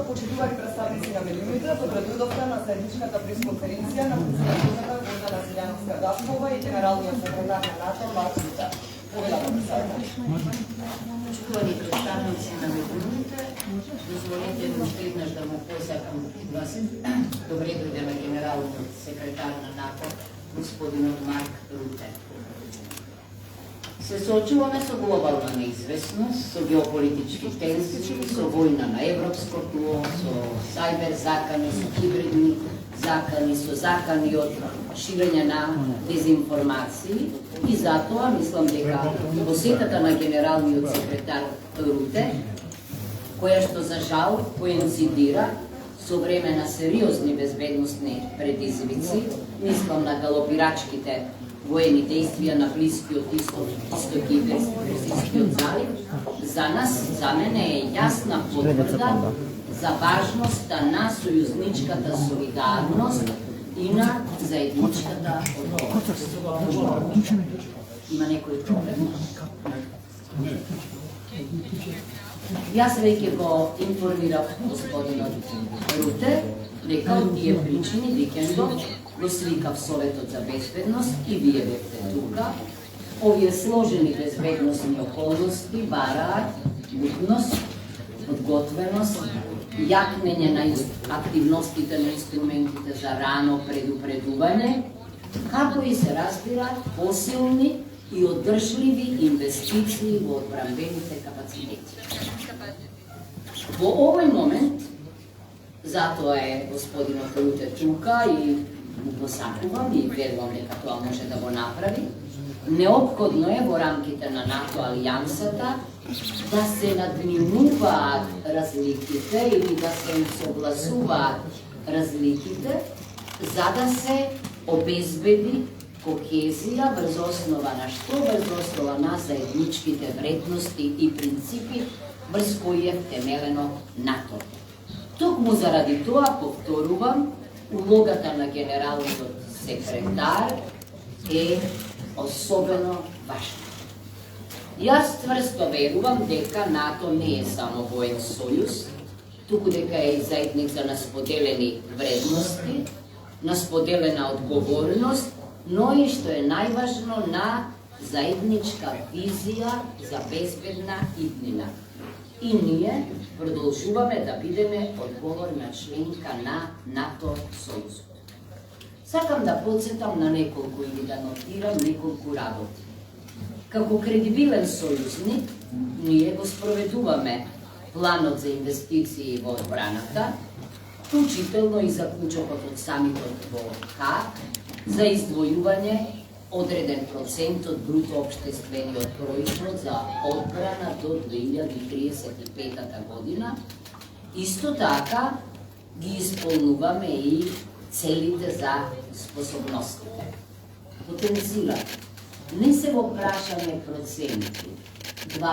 почитувани представници на медиумите, подредувавте на заедничката пресконференција на председателката Гордана Зелјановска-Дашкова и генералниот секретар на НАТО Марк. Повелата председател. Почитувани представници на медиумите, дозволете ми уште еднаш да му посакам вас добре дојде на генералниот секретар на НАТО, господинот Марк Руте. Се соочуваме со глобална неизвестност, со геополитички тензии, со војна на европско тло, со сајбер закани, со хибридни закани, со закани од ширење на дезинформации и затоа мислам дека посетата на генералниот секретар Руте, која што за жал коинцидира со време на сериозни безбедносни предизвици, мислам на галопирачките воени действија на Блискиот Исток и Персискиот залив, за нас, за мене е јасна потврда за важноста на сојузничката солидарност и на заедничката одговорност. Има некој проблем? Јас веќе го информирав господинот Руте дека од тие причини викендот го свикав Советот за безбедност и вие бевте тука. Овие сложени безбедносни околности бараат будност, подготвеност, јакнење на активностите на инструментите за рано предупредување, како и се разбира посилни и одржливи инвестиции во одбранбените капацитети. Во овој момент, затоа е господинот Руте тука и го сакувам и верувам дека тоа може да го направи, неопходно е во рамките на НАТО алијансата да се надминуваат разликите или да се согласуваат разликите, за да се обезбеди кохезија врз основа на што? Врз основа на заедничките вредности и принципи врз кои е втемелено НАТО. Токму заради тоа, повторувам, улогата на генералниот секретар е особено важна. Јас тврсто верувам дека НАТО не е само воен сојуз, туку дека е и заедница на споделени вредности, на споделена одговорност, но и што е најважно на заедничка визија за безбедна иднина. И ние продолжуваме да бидеме одговорна членка на НАТО сојузот. Сакам да подсетам на неколку или да нотирам неколку работи. Како кредибилен сојузник, ние го спроведуваме планот за инвестиции во одбраната, вклучително и заклучокот од самитот во Хаг за издвојување одреден процент од бруто општествениот проizvод за одбрана до 2035 година. Исто така ги исполнуваме и целите за способностите. Потенцираме. Не се го прашаме проценти, 2%,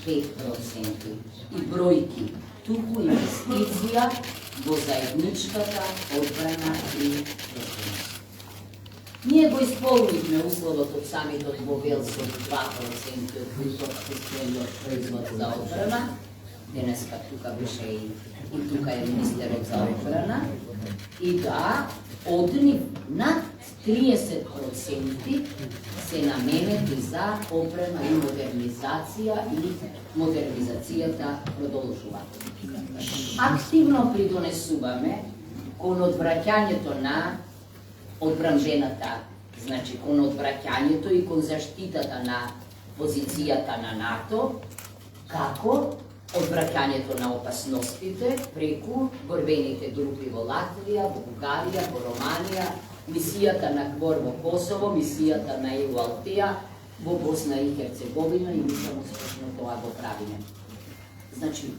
5% и бројки, туку инвестиција во заедничката одбрана и безбедност. Ние го исполнивме условот од самитот во Велс од 2% од бруто општествениот проizvод за одбрана. Денеска тука беше и тука е министерот за одбрана. И да, од нив над 30% се наменети за опрема и модернизација и модернизацијата продолжува. Активно придонесуваме кон одвраќањето на одбранбената, значи кон одвраќањето и кон заштитата на позицијата на НАТО, како одвраќањето на опасностите преку борбените групи во Латвија, во Бугарија, во Романија, мисијата на КФОР во Косово, мисијата на ЕУ-Алтеа во Босна и Херцеговина и мислам успешно тоа го правиме. Значи,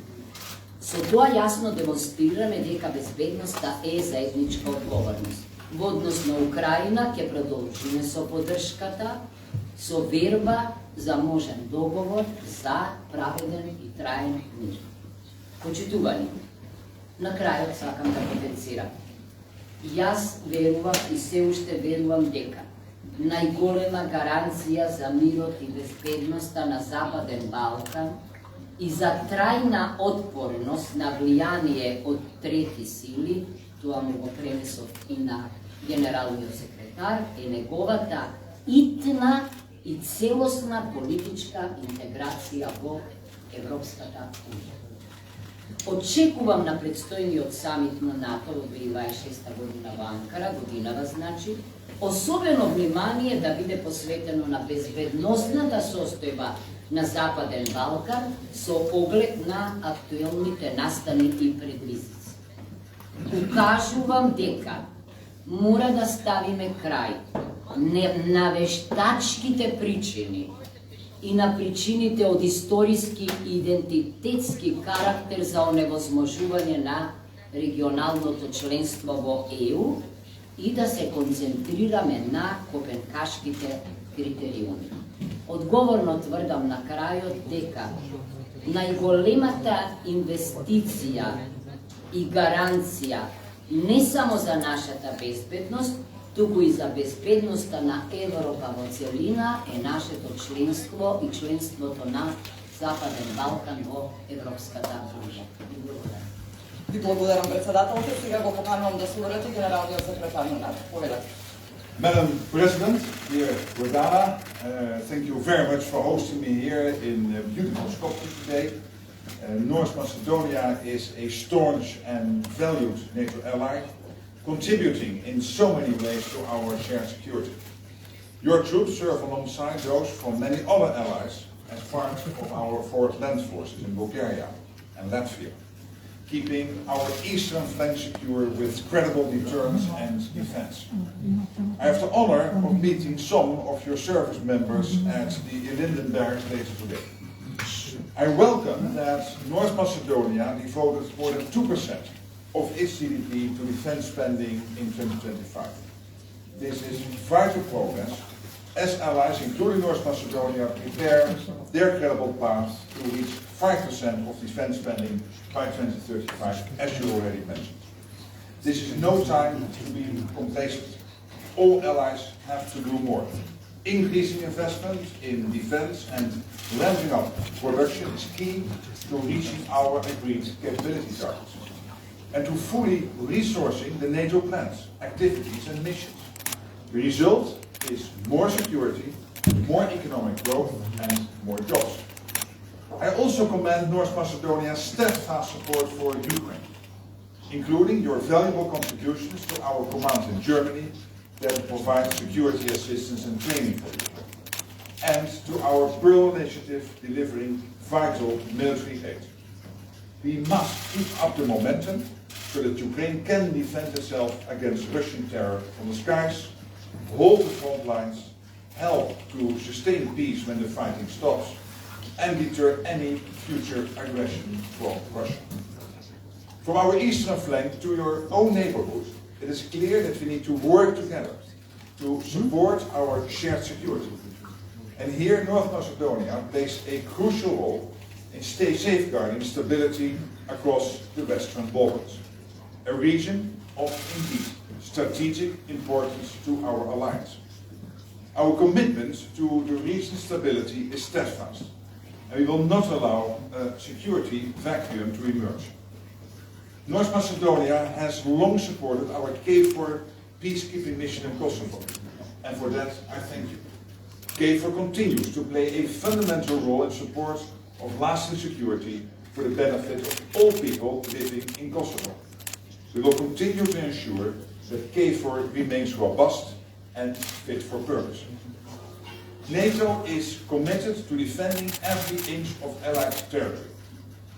со тоа јасно демонстрираме дека безбедноста е заедничка одговорност. Во однос на Украина ќе продолжиме со поддршката, со верба за можен договор за праведен и траен мир. Почитувани, на крајот сакам да потенцирам. Јас верувам и се уште верувам дека најголема гаранција за мирот и безбедноста на Западен Балкан и за трајна отпорност на влијание од трети сили, тоа му го пренесов и на генералниот секретар, е неговата итна и целосна политичка интеграција во Европската унија. Очекувам на предстојниот самит на НАТО во 2026 година во Анкара, годинава значи, особено внимание да биде посветено на безбедносната состојба на Западен Балкан со оглед на актуелните настани и предизвици. Укажувам дека мора да ставиме крај на вештачките причини и на причините од историски и идентитетски карактер за оневозможување на регионалното членство во ЕУ и да се концентрираме на копенхашките критериуми. Одговорно тврдам на крајот дека најголемата инвестиција и гаранција не само за нашата безбедност, туку и за безбедноста на Европа во целина е нашето членство и членството на Западен Балкан во Европската унија. Ви благодарам, председателте. Сега го поканувам да се обрати генералниот секретар на НАТО. Повелете. Madam President, dear Gordana, thank you very much for hosting me here in beautiful Skopje today. North Macedonia is a staunch and valued NATO ally, contributing in so many ways to our shared security. Your troops serve alongside those from many other allies as part of our fourth land forces in Bulgaria and Latvia, keeping our eastern flank secure with credible deterrence and defense. I have the honor of meeting some of your service members at the Ilinden Barracks later today. I welcome that North Macedonia devoted more than 2% of its GDP to defense spending in 2025. This is vital progress as allies, including North Macedonia, prepare their credible path to reach 5% of defense spending by 2035, as you already mentioned. This is no time to be complacent. All allies have to do more. Increasing investment in defense and ramping up production is key to reaching our agreed capability targets and to fully resourcing the NATO plans, activities and missions. The result is more security, more economic growth and more jobs. I also commend North Macedonia's steadfast support for Ukraine, including your valuable contributions to our command in Germany that provide security assistance and training for Ukraine, and to our Pearl initiative delivering vital military aid. We must keep up the momentum so that Ukraine can defend itself against Russian terror from the skies, hold the front lines, help to sustain peace when the fighting stops, and deter any future aggression from Russia. From our eastern flank to your own neighborhood, it is clear that we need to work together to support our shared security. And here North Macedonia plays a crucial role in safeguarding stability across the Western Balkans, a region of indeed strategic importance to our alliance. Our commitment to the region's stability is steadfast, and we will not allow a security vacuum to emerge. North Macedonia has long supported our KFOR peacekeeping mission in Kosovo, and for that I thank you. KFOR continues to play a fundamental role in support of lasting security for the benefit of all people living in Kosovo. We will continue to ensure that KFOR remains robust and fit for purpose. NATO is committed to defending every inch of Allied territory,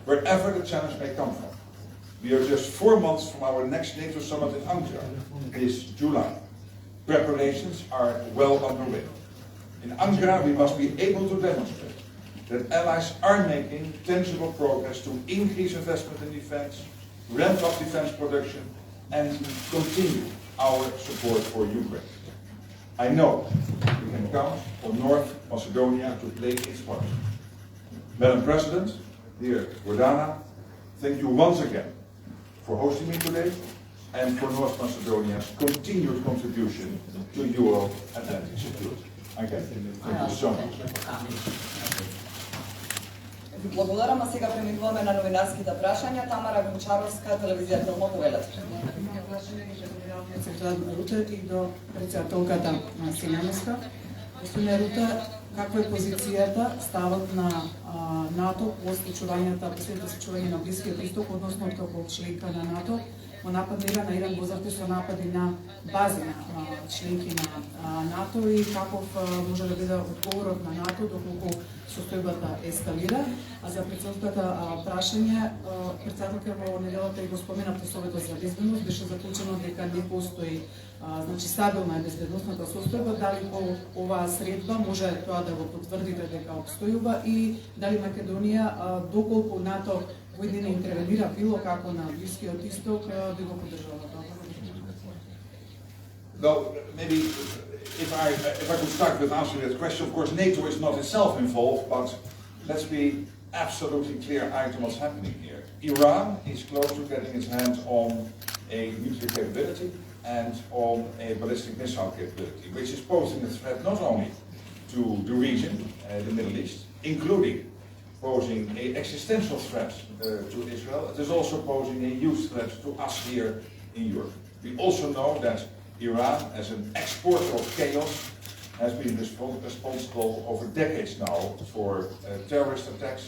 wherever the challenge may come from. We are just 4 months from our next NATO summit in Ankara this July. Preparations are well underway. In Ankara, we must be able to demonstrate that allies are making tangible progress to increase investment in defense, ramp up defense production, and continue our support for Ukraine. I know we can count on North Macedonia to play its part. Madam President, dear Gordana, thank you once again for hosting me today and for North Macedonia's continued contribution to Euro-Atlantic security. Again, thank you so much. Ви благодарам, а сега преминуваме на новинарските прашања. Тамара Гончаровска, телевизија Телмо, повелете. Генералниот секретар на Рута и до председателката на Синемска. Господине Рута, каква е позицијата, ставот на НАТО по последното случување на Блискиот Исток, односно како членка на НАТО, во нападнира на Иран во заврши со напади на бази на членки на НАТО и каков може да биде одговорот на НАТО доколку состојбата ескалира. А за председателката прашање, председателка во неделата и го спомена по Советот за безбедност, беше заклучено дека не постои стабилна е безбедносната состојба, дали по оваа средба може тоа да го потврдите дека обстојува и дали Македонија, доколку НАТО во едина интервенира било како на Блискиот Исток, би го поддржала тоа? Well, maybe if I could start with answering that question, of course NATO is not itself involved, but let's be absolutely clear-eyed on what's happening here. Iran is close to getting its hands on a nuclear capability and on a ballistic missile capability, which is posing a threat not only to the region, the Middle East, including posing an existential threat to Israel, it is also posing a huge threat to us here in Europe. We also know that Iran, as an exporter of chaos, has been responsible over decades now for terrorist attacks,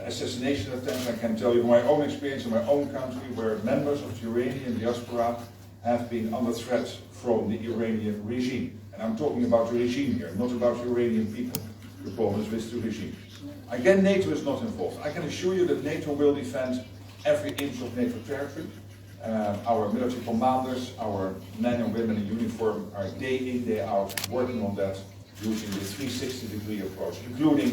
assassination attempts. I can tell you from my own experience in my own country, where members of the Iranian diaspora have been under threat from the Iranian regime. And I'm talking about the regime here, not about the Iranian people. The problem is with the regime. Again, NATO is not involved. I can assure you that NATO will defend every inch of NATO territory. Our military commanders, our men and women in uniform are day in, day out working on that using the 360-degree approach, including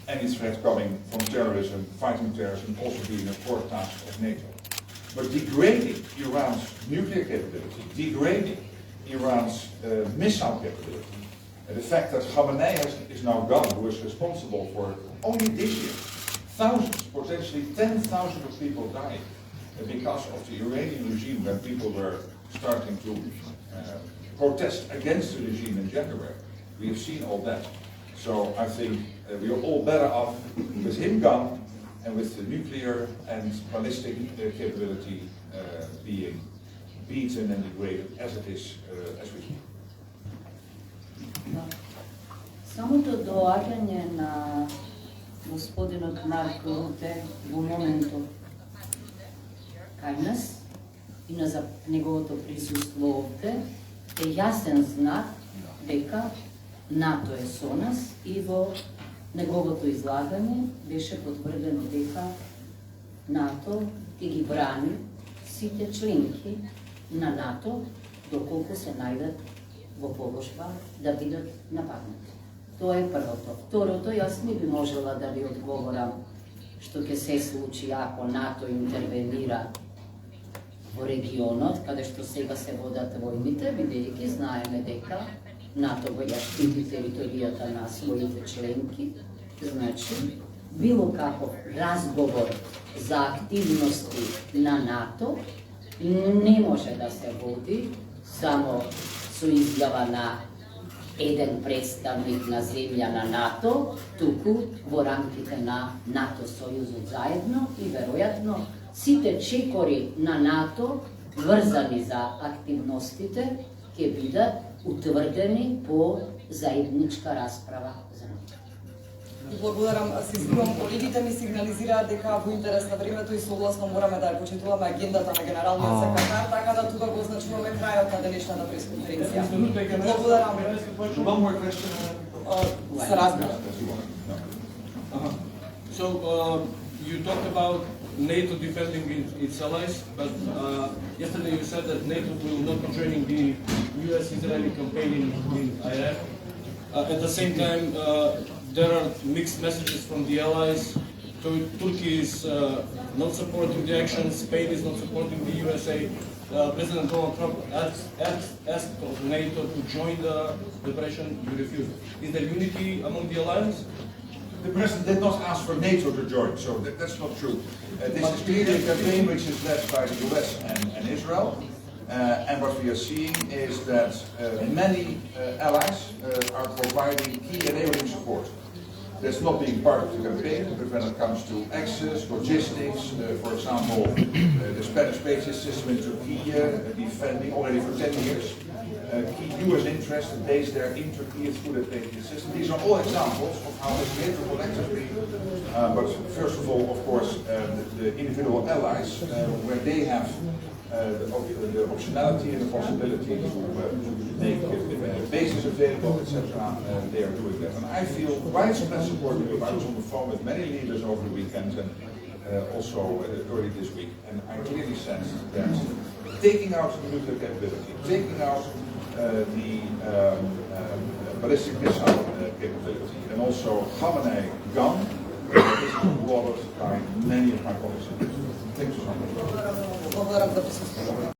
any threat coming from terrorism, fighting terrorism, also being a core task of NATO. But degrading Iran's nuclear capability, degrading Iran's missile capability, and the fact that Khamenei is now gone, who is responsible for only this year, thousands, potentially 10,000 of people dying because of the Iranian regime when people were starting to protest against the regime in January. We have seen all that. So I think we are all better off with him gone and with the nuclear and ballistic capability being beaten and degraded as it is as we speak. Самото доаѓање на господинот Марк Руте во моментот кај нас и на неговото присуство овде е јасен знак дека НАТО е со нас и во неговото излагање беше потврдено дека НАТО ќе ги брани сите членки на НАТО доколку се најдат во положба да бидат нападнати. Тоа е првото. Второто, јас не би можела да ви одговорам што ќе се случи ако НАТО интервенира во регионот, каде што сега се водат војните, бидејќи знаеме дека НАТО го ја штити територијата на своите членки. Значи, било каков разговор за активности на НАТО не може да се води само со изјава на еден представник на земја на НАТО, туку во рамките на НАТО Сојузот заедно и веројатно сите чекори на НАТО врзани за активностите ќе бидат утврдени по заедничка расправа за НАТО. Благодарам, се извинувам, колегите ми сигнализираат дека во интерес на времето и согласно мораме да ја почитуваме агендата на генералниот секретар, така да тука го означуваме крајот на денешната пресконференција. Благодарам. Се разбира. So you talked about NATO defending its allies, but yesterday you said that NATO will not be joining the US-Israeli campaign in Iraq. At the same time, there are mixed messages from the allies. Turkey is not supporting the action, Spain is not supporting the USA. President Donald Trump asked of NATO to join the operation, you refused. Is there unity among the alliance? The President did not ask for NATO to join, so that's not true. This is clearly a campaign which is led by the US and Israel. And what we are seeing is that many allies are providing key enabling support. that's not being part of the campaign, but when it comes to access, logistics, for example, the Spanish basis system in Turkey, defending already for 10 years. Key US interests based there in Turkey through the basis system. These are all examples of how this later collectively, but first of all, of course, the individual allies, where they have the optionality and the possibility to make the basis available, etc. They are doing that. And I feel widespread support of it. I was on the phone with many leaders over the weekend and also early this week. And I clearly sense that taking out the nuclear capability, taking out the ballistic missile capability, and also Khamenei gun, is applauded by many of my colleagues. Thank you so much. Благодарам за присуствието.